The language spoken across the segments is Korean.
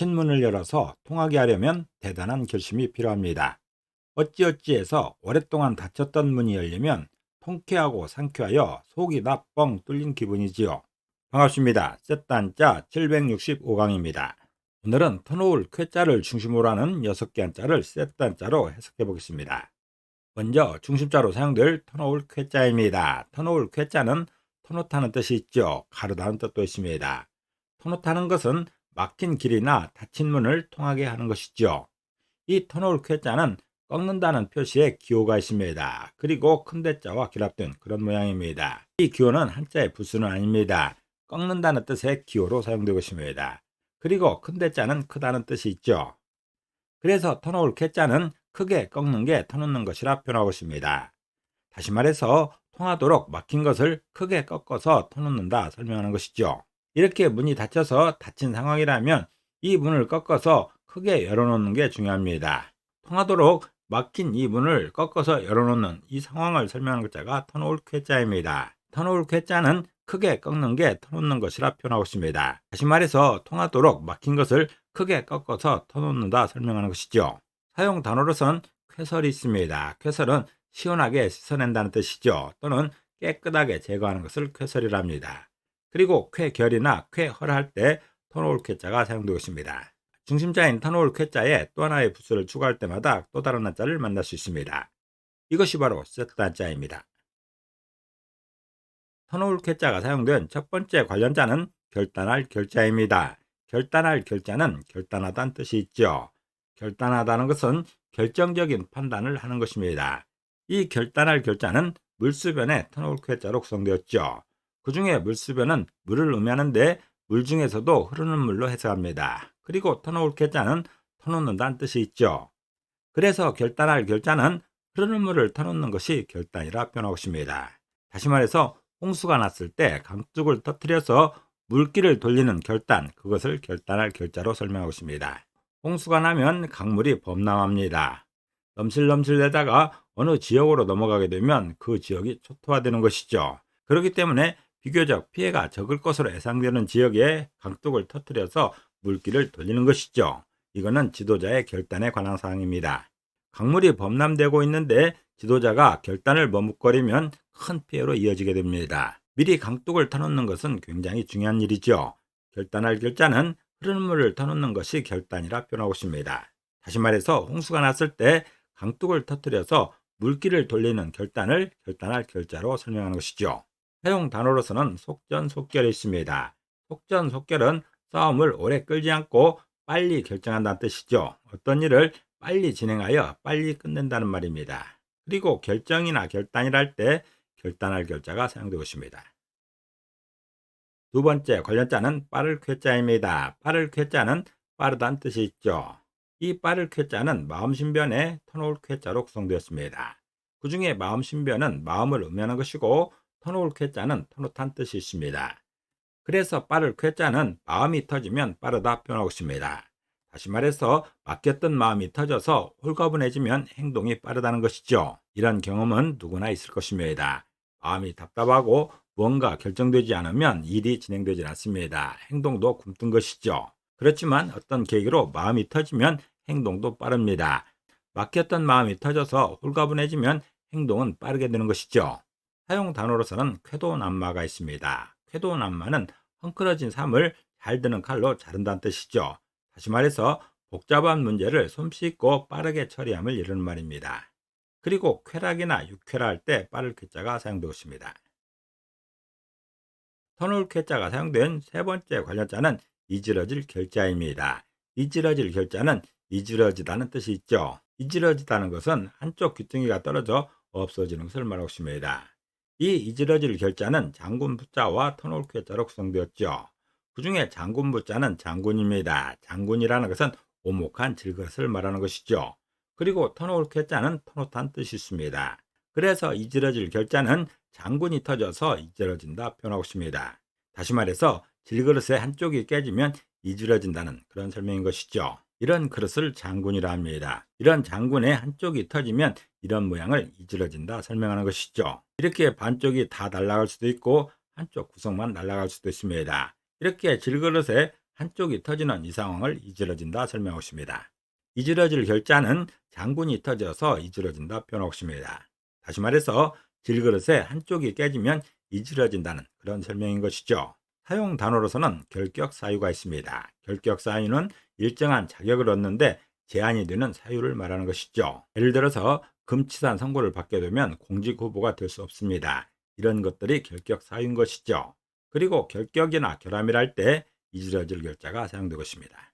닫힌 문을 열어서 통하게 하려면 대단한 결심이 필요합니다. 어찌어찌해서 오랫동안 닫혔던 문이 열리면 통쾌하고 상쾌하여 속이 다 뻥 뚫린 기분이지요. 반갑습니다. 셋단자 765강입니다. 오늘은 터놓을 쾌자를 중심으로 하는 6개 한자를 셋단자로 해석해 보겠습니다. 먼저 중심자로 사용될 터놓을 쾌자입니다. 터놓을 쾌자는 터놓다는 뜻이 있죠. 가르다는 뜻도 있습니다. 터놓다는 것은 막힌 길이나 닫힌 문을 통하게 하는 것이죠. 이 터놓을 쾌자는 꺾는다는 표시에 기호가 있습니다. 그리고 큰 대자와 결합된 그런 모양입니다. 이 기호는 한자의 부수는 아닙니다. 꺾는다는 뜻의 기호로 사용되고 있습니다. 그리고 큰 대자는 크다는 뜻이 있죠. 그래서 터놓을 쾌자는 크게 꺾는 게 터놓는 것이라 표현하고 있습니다. 다시 말해서 통하도록 막힌 것을 크게 꺾어서 터놓는다 설명하는 것이죠. 이렇게 문이 닫혀서 닫힌 상황이라면 이 문을 꺾어서 크게 열어놓는 게 중요합니다. 통하도록 막힌 이 문을 꺾어서 열어놓는 이 상황을 설명하는 글자가 터놓을 쾌자입니다. 터놓을 쾌자는 크게 꺾는 게 터놓는 것이라 표현하고 있습니다. 다시 말해서 통하도록 막힌 것을 크게 꺾어서 터놓는다 설명하는 것이죠. 사용 단어로선 쾌설이 있습니다. 쾌설은 시원하게 씻어낸다는 뜻이죠. 또는 깨끗하게 제거하는 것을 쾌설이라 합니다. 그리고 쾌결이나 쾌허를 할 때 터놓을 쾌자가 사용되고 있습니다. 중심자인 터놓을 쾌자에 또 하나의 부수를 추가할 때마다 또 다른 한자를 만날 수 있습니다. 이것이 바로 세트 한자입니다. 터놓을 쾌자가 사용된 첫 번째 관련자는 결단할 결자입니다. 결단할 결자는 결단하다는 뜻이 있죠. 결단하다는 것은 결정적인 판단을 하는 것입니다. 이 결단할 결자는 물수변에 터놓을 쾌자로 구성되었죠. 그 중에 물수변은 물을 의미하는데 물 중에서도 흐르는 물로 해석합니다. 그리고 터놓을 쾌자는 터놓는다는 뜻이 있죠. 그래서 결단할 결자는 흐르는 물을 터놓는 것이 결단이라 표현하고 있습니다. 다시 말해서 홍수가 났을 때 강둑을 터뜨려서 물길을 돌리는 결단, 그것을 결단할 결자로 설명하고 있습니다. 홍수가 나면 강물이 범람합니다. 넘실넘실대다가 어느 지역으로 넘어가게 되면 그 지역이 초토화되는 것이죠. 그렇기 때문에 비교적 피해가 적을 것으로 예상되는 지역에 강둑을 터뜨려서 물길을 돌리는 것이죠. 이거는 지도자의 결단에 관한 사항입니다. 강물이 범람되고 있는데 지도자가 결단을 머뭇거리면 큰 피해로 이어지게 됩니다. 미리 강둑을 터놓는 것은 굉장히 중요한 일이죠. 결단할 결자는 흐르는 물을 터놓는 것이 결단이라 표현하고 있습니다. 다시 말해서 홍수가 났을 때 강둑을 터뜨려서 물길을 돌리는 결단을 결단할 결자로 설명하는 것이죠. 사용 단어로서는 속전속결이 있습니다. 속전속결은 싸움을 오래 끌지 않고 빨리 결정한다는 뜻이죠. 어떤 일을 빨리 진행하여 빨리 끝낸다는 말입니다. 그리고 결정이나 결단이라 할 때 결단할 결자가 사용되고 있습니다. 두 번째 관련자는 빠를 쾌자입니다. 빠를 쾌자는 빠르다는 뜻이 있죠. 이 빠를 쾌자는 마음신변에 터놓을 쾌자로 구성되었습니다. 그 중에 마음신변은 마음을 의미하는 것이고 터놓을 쾌자는 터놓다는 뜻이 있습니다. 그래서 빠를 쾌자는 마음이 터지면 빠르다 표현하고 있습니다. 다시 말해서 막혔던 마음이 터져서 홀가분해지면 행동이 빠르다는 것이죠. 이런 경험은 누구나 있을 것입니다. 마음이 답답하고 뭔가 결정되지 않으면 일이 진행되지 않습니다. 행동도 굼뜬 것이죠. 그렇지만 어떤 계기로 마음이 터지면 행동도 빠릅니다. 막혔던 마음이 터져서 홀가분해지면 행동은 빠르게 되는 것이죠. 사용 단어로서는 쾌도난마가 있습니다. 쾌도난마는 헝클어진 삶을 잘 드는 칼로 자른다는 뜻이죠. 다시 말해서 복잡한 문제를 솜씨있고 빠르게 처리함을 이루는 말입니다. 그리고 쾌락이나 육쾌라 할 때 빠를 쾌자가 사용되고 있습니다. 터놓을 쾌자가 사용된 세 번째 관련자는 이지러질 결자입니다. 이지러질 결자는 이지러지다는 뜻이 있죠. 이지러지다는 것은 한쪽 귀퉁이가 떨어져 없어지는 것을 말하고 있습니다. 이 이지러질 결자는 장군부자와 터놓을 쾌자로 구성되었죠. 그 중에 장군부자는 장군입니다. 장군이라는 것은 오목한 질것을 말하는 것이죠. 그리고 터놓을 쾌자는 터놓다는 뜻이 있습니다. 그래서 이지러질 결자는 장군이 터져서 이지러진다 표현하고 있습니다. 다시 말해서 질그릇의 한쪽이 깨지면 이지러진다는 그런 설명인 것이죠. 이런 그릇을 장군이라 합니다. 이런 장군의 한쪽이 터지면 이런 모양을 이지러진다 설명하는 것이죠. 이렇게 반쪽이 다 날아갈 수도 있고 한쪽 구석만 날아갈 수도 있습니다. 이렇게 질그릇의 한쪽이 터지는 이 상황을 이지러진다 설명하고 있습니다. 이지러질 결자는 장군이 터져서 이지러진다 표현하고 있습니다. 다시 말해서 질그릇에 한쪽이 깨지면 이지러진다는 그런 설명인 것이죠. 사용 단어로서는 결격 사유가 있습니다. 결격 사유는 일정한 자격을 얻는데 제한이 되는 사유를 말하는 것이죠. 예를 들어서 금치산 선고를 받게 되면 공직 후보가 될 수 없습니다. 이런 것들이 결격 사유인 것이죠. 그리고 결격이나 결함이랄 때 이지러질 결자가 사용되고 있습니다.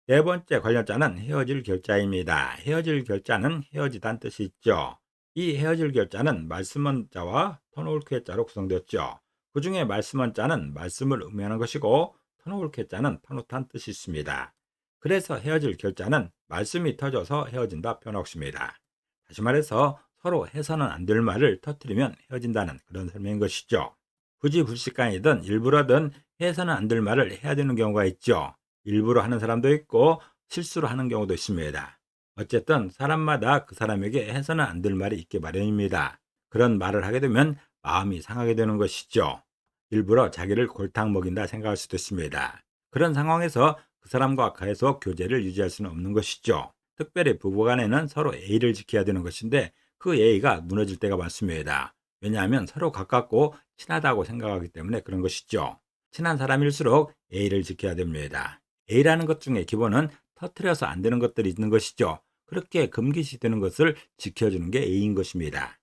네 번째 관련자는 헤어질 결자입니다. 헤어질 결자는 헤어지다는 뜻이 있죠. 이 헤어질 결자는 말씀원자와 터놓을쾌자로 구성되었죠. 그 중에 말씀원자는 말씀을 의미하는 것이고 터놓을쾌자는 터놓다는 뜻이 있습니다. 그래서 헤어질 결자는 말씀이 터져서 헤어진다 표현하고 있습니다. 다시 말해서 서로 해서는 안 될 말을 터뜨리면 헤어진다는 그런 설명인 것이죠. 굳이 불식간이든 일부러든 해서는 안 될 말을 해야 되는 경우가 있죠. 일부러 하는 사람도 있고 실수로 하는 경우도 있습니다. 어쨌든 사람마다 그 사람에게 해서는 안 될 말이 있기 마련입니다. 그런 말을 하게 되면 마음이 상하게 되는 것이죠. 일부러 자기를 골탕 먹인다 생각할 수도 있습니다. 그런 상황에서 그 사람과 계속 교제를 유지할 수는 없는 것이죠. 특별히 부부간에는 서로 예의를 지켜야 되는 것인데 그 예의가 무너질 때가 많습니다. 왜냐하면 서로 가깝고 친하다고 생각하기 때문에 그런 것이죠. 친한 사람일수록 예의를 지켜야 됩니다. 예의라는 것 중에 기본은 터뜨려서 안 되는 것들이 있는 것이죠. 그렇게 금기시되는 것을 지켜주는 게 예의인 것입니다.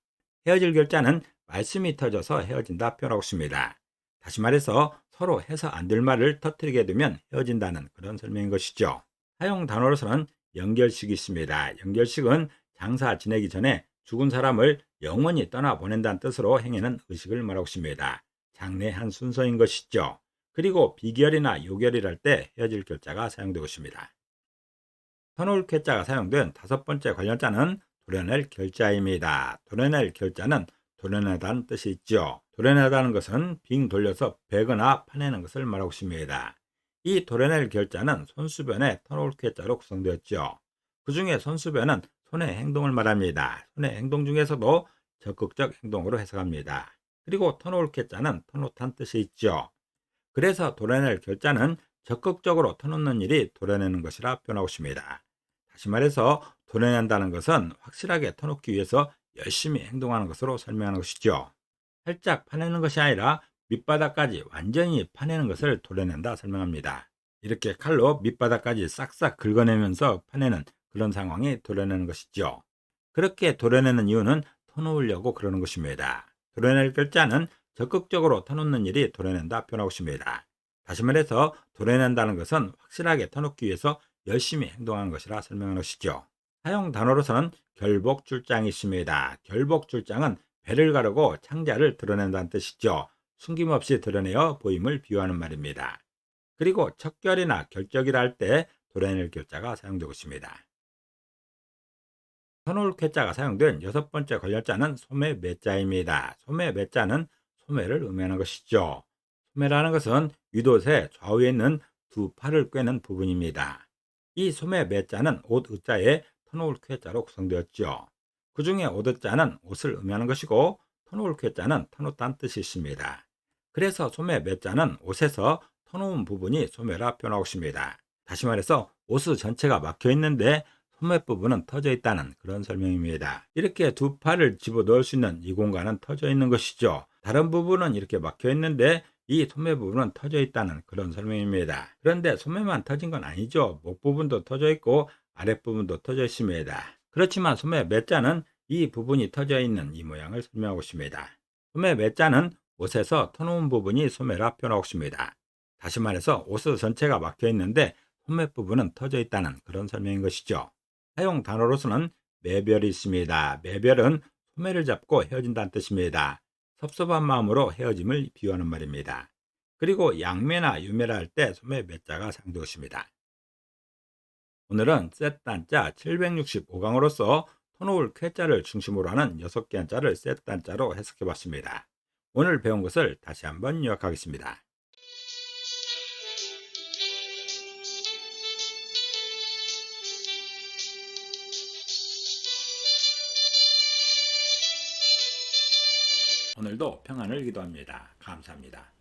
헤어질 결자는 말씀이 터져서 헤어진다 표현하고 있습니다. 다시 말해서 서로 해서 안 될 말을 터뜨리게 되면 헤어진다는 그런 설명인 것이죠. 사용 단어로서는 연결식이 있습니다. 연결식은 장사 지내기 전에 죽은 사람을 영원히 떠나보낸다는 뜻으로 행하는 의식을 말하고 있습니다. 장례한 순서인 것이죠. 그리고 비결이나 요결이랄 때 헤어질 결자가 사용되고 있습니다. 터놓을 쾌자가 사용된 다섯 번째 관련자는 도려낼 결자입니다. 도려낼 결자는 도려내다는 뜻이 있죠. 도려내다는 것은 빙 돌려서 베거나 파내는 것을 말하고 있습니다. 이 도려낼 결자는 손수변의 터놓을 쾌자로 구성되었죠. 그 중에 손수변은 손의 행동을 말합니다. 손의 행동 중에서도 적극적 행동으로 해석합니다. 그리고 터놓을 쾌자는 터놓다는 뜻이 있죠. 그래서 도려낼 결자는 적극적으로 터놓는 일이 도려내는 것이라 표현하고 있습니다. 다시 말해서 도려낸다는 것은 확실하게 터놓기 위해서 열심히 행동하는 것으로 설명하는 것이죠. 살짝 파내는 것이 아니라 밑바닥까지 완전히 파내는 것을 도려낸다 설명합니다. 이렇게 칼로 밑바닥까지 싹싹 긁어내면서 파내는 그런 상황이 도려내는 것이죠. 그렇게 도려내는 이유는 터놓으려고 그러는 것입니다. 도려낼 결자는 적극적으로 터놓는 일이 도려낸다 표현하고 있습니다. 다시 말해서 도려낸다는 것은 확실하게 터놓기 위해서 열심히 행동하는 것이라 설명하는 것이죠. 사용 단어로서는 결복줄장이 있습니다. 결복줄장은 배를 가르고 창자를 드러낸다는 뜻이죠. 숨김없이 드러내어 보임을 비유하는 말입니다. 그리고 척결이나 결적이라 할 때 도려낼 결자가 사용되고 있습니다. 터놓을 쾌자가 사용된 여섯 번째 관련자는 소매 매자입니다. 소매 매자는 소매를 의미하는 것이죠. 소매라는 것은 유도새 좌우에 있는 두 팔을 꿰는 부분입니다. 이 소매 매자는 옷 의자에 터놓을 쾌자로 구성되었죠. 그 중에 옷 의자는 옷을 의미하는 것이고 터놓을 쾌자는 터놓다는 뜻이 있습니다. 그래서 소매 매자는 옷에서 터놓은 부분이 소매라 표현하고 있습니다. 다시 말해서 옷 전체가 막혀 있는데 소매 부분은 터져 있다는 그런 설명입니다. 이렇게 두 팔을 집어 넣을 수 있는 이 공간은 터져 있는 것이죠. 다른 부분은 이렇게 막혀 있는데 이 소매 부분은 터져 있다는 그런 설명입니다. 그런데 소매만 터진 건 아니죠. 목 부분도 터져 있고 아랫부분도 터져 있습니다. 그렇지만 소매 매자는 이 부분이 터져 있는 이 모양을 설명하고 있습니다. 소매 매자는 옷에서 터놓은 부분이 소매라 표현하고 있습니다. 다시 말해서 옷 전체가 막혀 있는데 소매 부분은 터져 있다는 그런 설명인 것이죠. 사용 단어로서는 매별이 있습니다. 매별은 소매를 잡고 헤어진다는 뜻입니다. 섭섭한 마음으로 헤어짐을 비유하는 말입니다. 그리고 양매나 유매라 할 때 소매 매자가 사용되고 있습니다. 오늘은 셋단자 765강으로서 터놓을 쾌자를 중심으로 하는 6개 한자를 셋단자로 해석해 봤습니다. 오늘 배운 것을 다시 한번 요약하겠습니다. 오늘도 평안을 기도합니다. 감사합니다.